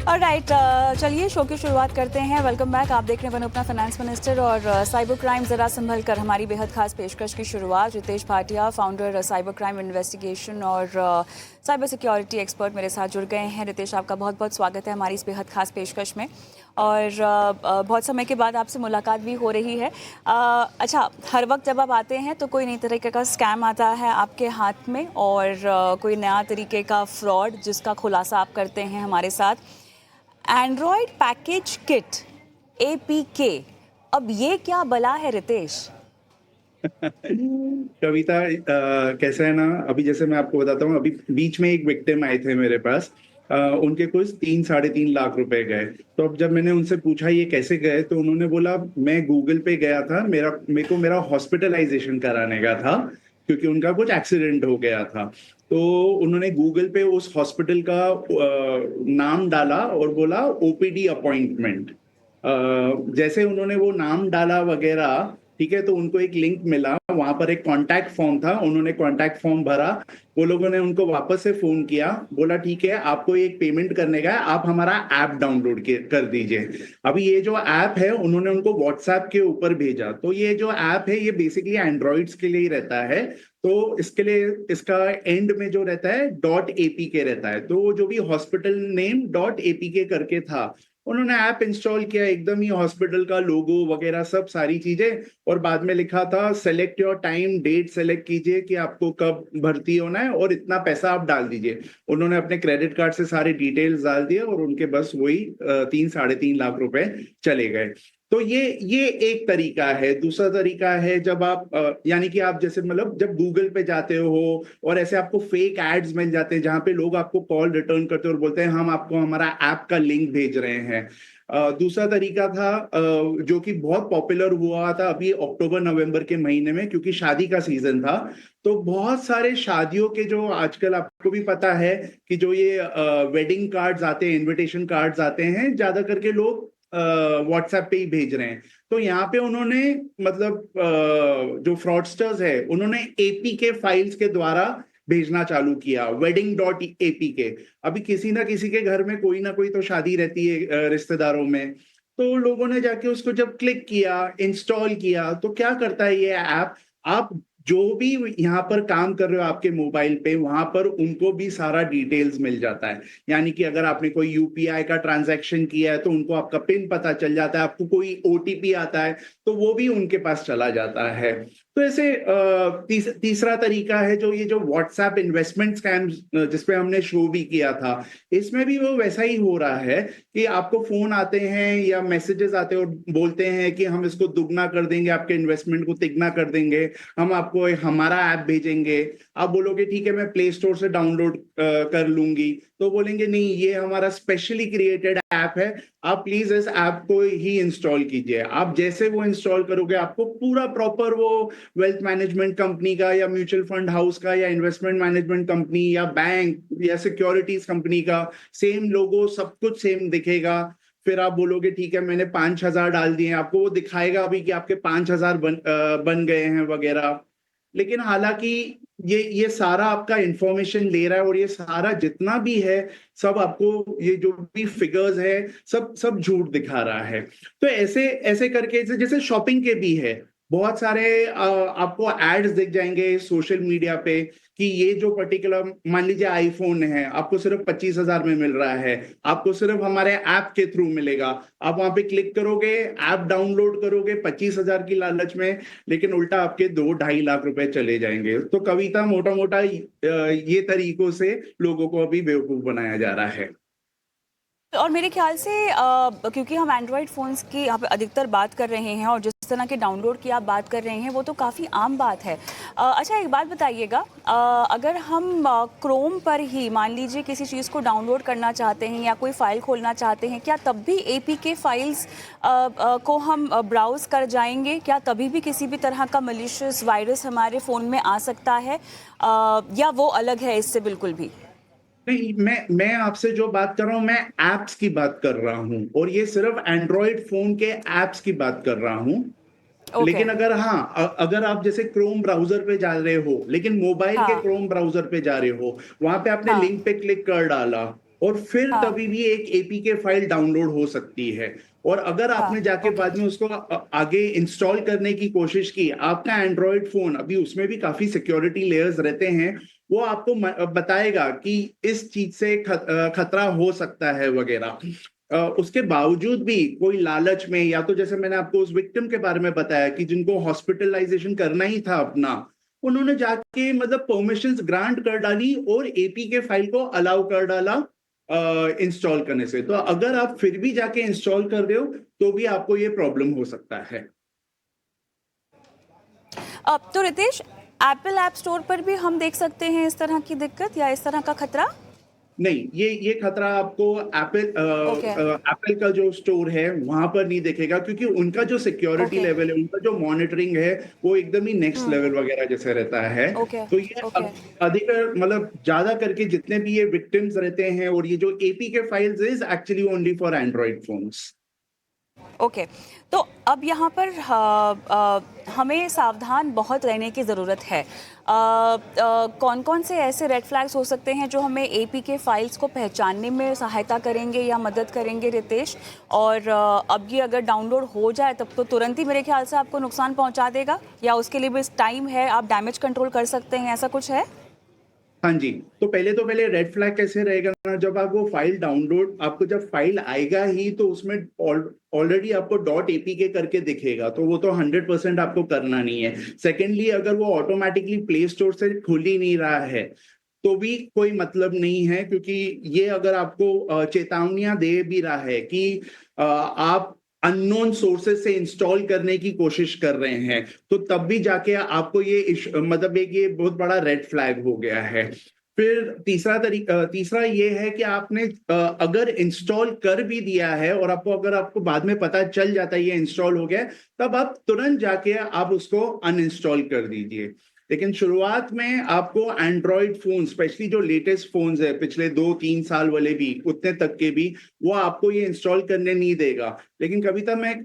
Alright, चलिए show की शुरुआत करते हैं। Welcome back. आप देख रहे हैं वन अपना फाइनेंस मिनिस्टर और साइबर क्राइम ज़रा संभल कर, हमारी बेहद खास पेशकश की शुरुआत। Ritesh Bhatia, founder cyber crime investigation और साइबर सिक्योरिटी एक्सपर्ट मेरे साथ जुड़ गए हैं। रितेश, आपका बहुत बहुत स्वागत है हमारी इस बेहद खास पेशकश में। और बहुत समय के बाद आपसे मुलाकात भी हो रही है। अच्छा, हर वक्त जब आप आते हैं तो कोई नई तरीके का स्कैम आता है आपके हाथ में और कोई नया तरीके का फ्रॉड जिसका खुलासा आप करते हैं हमारे साथ। एंड्रॉयड पैकेज किट, एपीके, अब ये क्या बला है रितेश? कविता, कैसा है ना, अभी जैसे मैं आपको बताता हूँ, अभी बीच में एक विक्टिम आए थे मेरे पास। उनके कुछ 3-3.5 लाख रुपए गए। तो अब जब मैंने उनसे पूछा ये कैसे गए, तो उन्होंने बोला मैं गूगल पे गया था, मेरे को हॉस्पिटलाइजेशन कराने का था, क्योंकि उनका कुछ एक्सीडेंट हो गया था। तो उन्होंने गूगल पे उस हॉस्पिटल का नाम डाला और बोला ओपीडी अपॉइंटमेंट। जैसे उन्होंने वो नाम डाला वगैरह, ठीक है, तो उनको एक लिंक मिला, वहां पर एक कांटेक्ट फॉर्म था, उन्होंने कांटेक्ट फॉर्म भरा। वो लोगों ने उनको वापस से फोन किया, बोला ठीक है आपको एक पेमेंट करने का है, आप हमारा ऐप डाउनलोड कर दीजिए। अभी ये जो ऐप है उन्होंने उनको व्हाट्सएप के ऊपर भेजा। तो ये जो ऐप है ये बेसिकली एंड्रॉइड्स के लिए ही रहता है। तो इसके लिए इसका एंड में जो रहता है डॉट एपीके रहता है। तो जो भी हॉस्पिटल नेम डॉट एपीके करके था, उन्होंने ऐप इंस्टॉल किया, एकदम ही हॉस्पिटल का लोगो वगैरह सब सारी चीजें, और बाद में लिखा था select your time, date select कीजिए कि आपको कब भर्ती होना है और इतना पैसा आप डाल दीजिए। उन्होंने अपने क्रेडिट कार्ड से सारे डिटेल्स डाल दिए और उनके बस वही 3-3.5 लाख रुपए चले गए। तो ये एक तरीका है। दूसरा तरीका है जब आप यानी कि आप जैसे मतलब जब गूगल पे जाते हो और ऐसे आपको फेक एड्स मिल जाते हैं जहां पे लोग आपको कॉल रिटर्न करते हैं और बोलते हैं हम आपको हमारा ऐप का लिंक भेज रहे हैं। दूसरा तरीका था जो कि बहुत पॉपुलर हुआ था अभी अक्टूबर नवंबर के महीने में, क्योंकि शादी का सीजन था। तो बहुत सारे शादियों के जो आजकल आपको भी पता है कि जो ये वेडिंग कार्ड्स आते हैं, इनविटेशन कार्ड्स आते हैं, ज्यादा करके लोग व्हाट्सएप पे ही भेज रहे हैं। तो यहाँ पे उन्होंने मतलब जो फ्रॉडस्टर्स है उन्होंने एपीके फाइल्स के द्वारा भेजना चालू किया, वेडिंग डॉट एपीके। अभी किसी ना किसी के घर में कोई ना कोई तो शादी रहती है रिश्तेदारों में। तो लोगों ने जाके उसको जब क्लिक किया, इंस्टॉल किया, तो क्या करता है ये ऐप, आप जो भी यहाँ पर काम कर रहे हो आपके मोबाइल पे, वहां पर उनको भी सारा डिटेल्स मिल जाता है। यानी कि अगर आपने कोई यूपीआई का ट्रांजैक्शन किया है तो उनको आपका पिन पता चल जाता है, आपको कोई ओटीपी आता है तो वो भी उनके पास चला जाता है। तो ऐसे तीसरा तरीका है जो ये जो व्हाट्सएप इन्वेस्टमेंट स्कैम जिसपे हमने शो भी किया था, इसमें भी वो वैसा ही हो रहा है कि आपको फोन आते हैं या मैसेजेस आते हैं और बोलते हैं कि हम इसको दुगना कर देंगे, आपके इन्वेस्टमेंट को तिगना कर देंगे, हम आपको हमारा ऐप भेजेंगे। आप बोलोगे ठीक है मैं प्ले स्टोर से डाउनलोड कर लूंगी, तो बोलेंगे नहीं ये हमारा स्पेशली क्रिएटेड ऐप है, आप प्लीज इस ऐप को ही इंस्टॉल कीजिए। आप जैसे वो इंस्टॉल करोगे आपको पूरा प्रॉपर वो वेल्थ मैनेजमेंट कंपनी का या म्यूचुअल फंड हाउस का या इन्वेस्टमेंट मैनेजमेंट कंपनी या बैंक या सिक्योरिटीज कंपनी का सेम लोगो, सब कुछ सेम दिखेगा। फिर आप बोलोगे ठीक है मैंने 5,000 डाल दिए, आपको वो दिखाएगा अभी कि आपके 5,000 बन गए हैं वगैरह। लेकिन हालांकि ये सारा आपका इंफॉर्मेशन ले रहा है और ये सारा जितना भी है सब आपको, ये जो भी फिगर्स है सब सब झूठ दिखा रहा है। तो ऐसे ऐसे करके जैसे शॉपिंग के भी है, बहुत सारे आपको एड्स दिख जाएंगे सोशल मीडिया पे कि ये जो पर्टिकुलर मान लीजिए आईफोन है, आपको सिर्फ 25,000 में मिल रहा है, आपको सिर्फ हमारे ऐप के थ्रू मिलेगा। आप वहां पे क्लिक करोगे, ऐप डाउनलोड करोगे 25,000 की लालच में, लेकिन उल्टा आपके 2-2.5 लाख रुपए चले जाएंगे। तो कविता, मोटा मोटा ये तरीकों से लोगों को अभी बेवकूफ बनाया जा रहा है। और मेरे ख्याल से क्योंकि हम एंड्रॉयड फ़ोन्स की यहाँ पे अधिकतर बात कर रहे हैं और जिस तरह के डाउनलोड की आप बात कर रहे हैं वो तो काफ़ी आम बात है। अच्छा, एक बात बताइएगा, अगर हम क्रोम पर ही मान लीजिए किसी चीज़ को डाउनलोड करना चाहते हैं या कोई फ़ाइल खोलना चाहते हैं, क्या तब भी एपीके फाइल्स को हम ब्राउज़ कर जाएंगे? क्या तभी भी किसी भी तरह का मलिशियस वायरस हमारे फ़ोन में आ सकता है, या वो अलग है इससे बिल्कुल भी? नहीं, मैं आपसे जो बात कर रहा हूं मैं एप्स की बात कर रहा हूं, और ये सिर्फ एंड्रॉयड फोन के एप्स की बात कर रहा हूं। ओके। लेकिन अगर हाँ अगर आप जैसे क्रोम ब्राउजर पे जा रहे हो, लेकिन मोबाइल के हाँ। क्रोम ब्राउजर पे जा रहे हो, वहां पे आपने हाँ। लिंक पे क्लिक कर डाला, और फिर हाँ कभी भी एक एपीके फाइल डाउनलोड हो सकती है। और अगर हाँ। आपने जाके ओके। बाद में उसको आगे इंस्टॉल करने की कोशिश की, आपका एंड्रॉयड फोन अभी उसमें भी काफी सिक्योरिटी लेयर्स रहते हैं, वो आपको बताएगा कि इस चीज से खतरा हो सकता है वगैरह। उसके बावजूद भी कोई लालच में, या तो जैसे मैंने आपको उस विक्टिम के बारे में बताया कि जिनको हॉस्पिटलाइजेशन करना ही था अपना, उन्होंने जाके मतलब परमिशंस ग्रांट कर डाली और एपीके फाइल को अलाउ कर डाला इंस्टॉल करने से। तो अगर आप फिर भी जाके इंस्टॉल कर रहे हो तो भी आपको ये प्रॉब्लम हो सकता है। अब तो रितेश, एप्पल ऐप स्टोर पर भी हम देख सकते हैं इस तरह की दिक्कत या इस तरह का खतरा? नहीं, ये खतरा आपको एप्पल ओके। एप्पल का जो स्टोर है वहां पर नहीं दिखेगा, क्योंकि उनका जो सिक्योरिटी ओके। लेवल है, उनका जो मॉनिटरिंग है, वो एकदम ही नेक्स्ट हम्म। लेवल वगैरह जैसे रहता है। ओके। तो ये ओके। अधिक मतलब ज्यादा करके जितने भी ये विक्टिम्स रहते हैं, और ये जो APK files is actually only for Android phones. Okay. तो अब यहाँ पर हमें सावधान बहुत रहने की ज़रूरत है। कौन कौन से ऐसे रेड फ्लैग्स हो सकते हैं जो हमें एपीके फाइल्स को पहचानने में सहायता करेंगे या मदद करेंगे रितेश? और अब ये अगर डाउनलोड हो जाए तब तो तुरंत ही मेरे ख्याल से आपको नुकसान पहुँचा देगा, या उसके लिए भी टाइम है, आप डैमेज कंट्रोल कर सकते हैं, ऐसा कुछ है? हाँ जी। तो पहले रेड फ्लैग कैसे रहेगा ना, जब आप वो फाइल डाउनलोड, आपको जब फाइल आएगा ही तो उसमें ऑलरेडी आपको डॉट एपीके करके दिखेगा, तो वो तो 100% आपको करना नहीं है। सेकेंडली, अगर वो ऑटोमेटिकली प्ले स्टोर से खुल ही नहीं रहा है तो भी कोई मतलब नहीं है, क्योंकि ये अगर आपको चेतावनियां दे भी रहा है कि आप अननोन सोर्सेज से इंस्टॉल करने की कोशिश कर रहे हैं, तो तब भी जाके आपको ये मतलब एक ये बहुत बड़ा रेड फ्लैग हो गया है। फिर तीसरा ये है कि आपने अगर इंस्टॉल कर भी दिया है और अगर आपको बाद में पता चल जाता है ये इंस्टॉल हो गया है, तब आप तुरंत जाके आप उसको अनइंस्टॉल कर दीजिए। लेकिन शुरुआत में आपको एंड्रॉइड फोन, स्पेशली जो लेटेस्ट फोन्स है पिछले 2-3 साल वाले भी, उतने तक के भी, वो आपको ये इंस्टॉल करने नहीं देगा। लेकिन कविता, मैं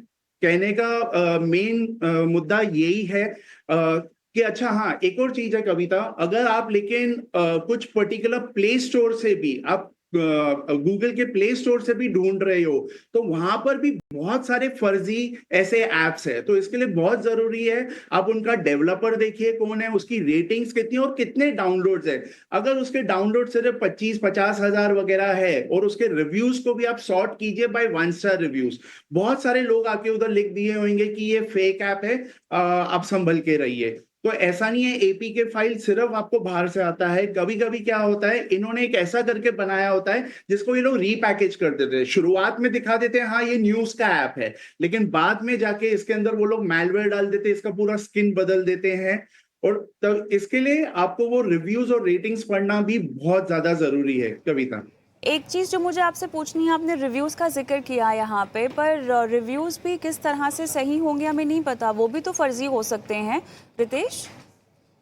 कहने का मेन मुद्दा यही है कि अच्छा हाँ, एक और चीज है कविता, अगर आप लेकिन कुछ पर्टिकुलर प्ले स्टोर से भी आप गूगल के प्ले स्टोर से भी ढूंढ रहे हो, तो वहां पर भी बहुत सारे फर्जी ऐसे एप्स है। तो इसके लिए बहुत जरूरी है आप उनका डेवलपर देखिए कौन है, उसकी रेटिंग्स कितनी और कितने डाउनलोड्स है। अगर उसके डाउनलोड सिर्फ 25-50 हजार वगैरह है और उसके रिव्यूज को भी आप सॉर्ट कीजिए बाय 1 स्टार रिव्यूज, बहुत सारे लोग आके उधर लिख दिए होंगे कि ये फेक ऐप है, आप संभल के रहिए। तो ऐसा नहीं है एपीके फाइल सिर्फ आपको बाहर से आता है। कभी कभी क्या होता है, इन्होंने एक ऐसा करके बनाया होता है जिसको ये लोग रीपैकेज कर देते हैं। शुरुआत में दिखा देते हैं हाँ ये न्यूज का ऐप है, लेकिन बाद में जाके इसके अंदर वो लोग मैलवेयर डाल देते हैं, इसका पूरा स्किन बदल देते हैं। और तब इसके लिए आपको वो रिव्यूज और रेटिंग्स पढ़ना भी बहुत ज्यादा जरूरी है कविता। एक चीज़ जो मुझे आपसे पूछनी है, आपने रिव्यूज़ का जिक्र किया यहाँ पे, पर रिव्यूज़ भी किस तरह से सही होंगे हमें नहीं पता, वो भी तो फर्जी हो सकते हैं रितेश।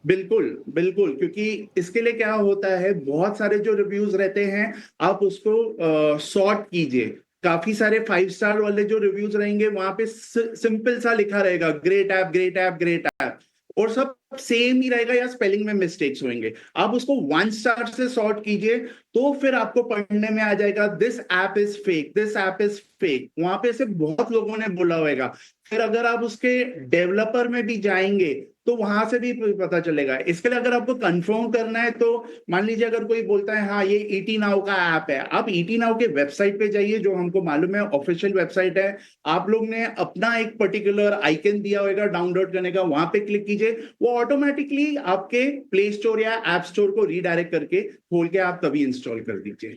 बिल्कुल बिल्कुल, क्योंकि इसके लिए क्या होता है, बहुत सारे जो रिव्यूज रहते हैं आप उसको सॉर्ट कीजिए। काफी सारे 5 स्टार वाले जो रिव्यूज रहेंगे वहां पे सिंपल सा लिखा रहेगा, great app great app great app, और सब सेम ही रहेगा या स्पेलिंग में मिस्टेक्स होंगे। आप उसको 1 स्टार से सॉर्ट कीजिए, तो फिर आपको पढ़ने में आ जाएगा this app is fake, this app is fake, वहां पे से बहुत लोगों ने बोला होगा। फिर अगर आप उसके डेवलपर में भी जाएंगे तो वहां से भी पता चलेगा। इसके लिए अगर आपको कंफर्म करना है तो मान लीजिए अगर कोई बोलता है हाँ ये ईटी नाउ का ऐप है, आप ईटी नाउ के वेबसाइट पे जाइए, जो हमको मालूम है ऑफिशियल वेबसाइट है। आप लोग ने अपना एक पर्टिकुलर आइकन दिया होगा डाउनलोड करने का, वहां पे क्लिक कीजिए, वो ऑटोमेटिकली आपके प्ले स्टोर या ऐप स्टोर को रीडायरेक्ट करके खोल के आप तभी इंस्टॉल कर दीजिए।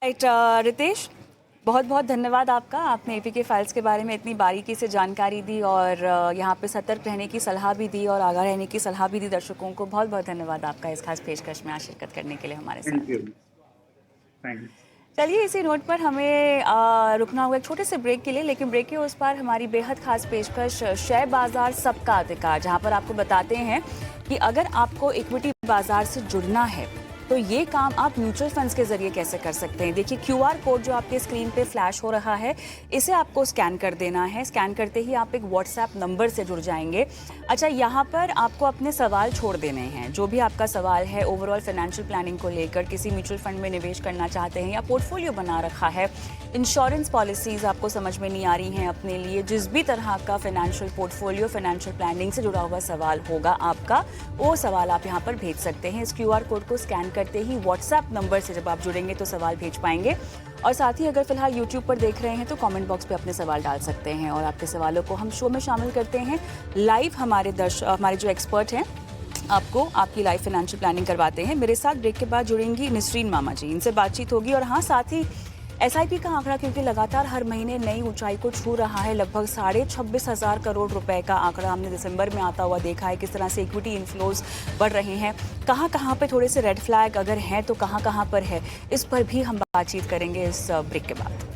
राइट रितेश, बहुत बहुत धन्यवाद आपका। आपने एपीके फाइल्स के बारे में इतनी बारीकी से जानकारी दी और यहाँ पे सतर्क रहने की सलाह भी दी और आगाह रहने की सलाह भी दी दर्शकों को। बहुत बहुत धन्यवाद आपका इस खास पेशकश में आज शिरकत करने के लिए हमारे थैंक साथ। यू। Thank you. चलिए, इसी नोट पर हमें रुकना होगा एक छोटे से ब्रेक के लिए, लेकिन ब्रेक के उस पार हमारी बेहद खास पेशकश शेयर बाजार सबका अधिकार, जहां पर आपको बताते हैं कि अगर आपको इक्विटी बाजार से जुड़ना है तो ये काम आप म्यूचुअल फंड्स के जरिए कैसे कर सकते हैं। देखिए QR कोड जो आपके स्क्रीन पे फ्लैश हो रहा है, इसे आपको स्कैन कर देना है। स्कैन करते ही आप एक व्हाट्सएप नंबर से जुड़ जाएंगे। अच्छा, यहाँ पर आपको अपने सवाल छोड़ देने हैं। जो भी आपका सवाल है ओवरऑल फाइनेंशियल प्लानिंग को लेकर, किसी म्यूचुअल फंड में निवेश करना चाहते हैं या पोर्टफोलियो बना रखा है, इंश्योरेंस पॉलिसीज आपको समझ में नहीं आ रही हैं अपने लिए, जिस भी तरह का फाइनेंशियल पोर्टफोलियो, फाइनेंशियल प्लानिंग से जुड़ा हुआ सवाल होगा आपका, वो सवाल आप यहाँ पर भेज सकते हैं। इस QR कोड को स्कैन करते ही व्हाट्सएप नंबर से जब आप जुड़ेंगे तो सवाल भेज पाएंगे। और साथ ही अगर फिलहाल YouTube पर देख रहे हैं तो कमेंट बॉक्स पे अपने सवाल डाल सकते हैं और आपके सवालों को हम शो में शामिल करते हैं। लाइव हमारे जो एक्सपर्ट हैं आपको आपकी लाइफ फाइनेंशियल प्लानिंग करवाते हैं। मेरे साथ ब्रेक के बाद जुड़ेंगी निसरीन मामा जी, इनसे बातचीत होगी। और हाँ, साथ ही SIP का आंकड़ा क्योंकि लगातार हर महीने नई ऊंचाई को छू रहा है, लगभग 26,500 करोड़ रुपए का आंकड़ा हमने दिसंबर में आता हुआ देखा है। किस तरह से इक्विटी इनफ्लोज बढ़ रहे हैं, कहाँ पे थोड़े से रेड फ्लैग अगर हैं तो कहाँ पर है, इस पर भी हम बातचीत करेंगे इस ब्रेक के बाद।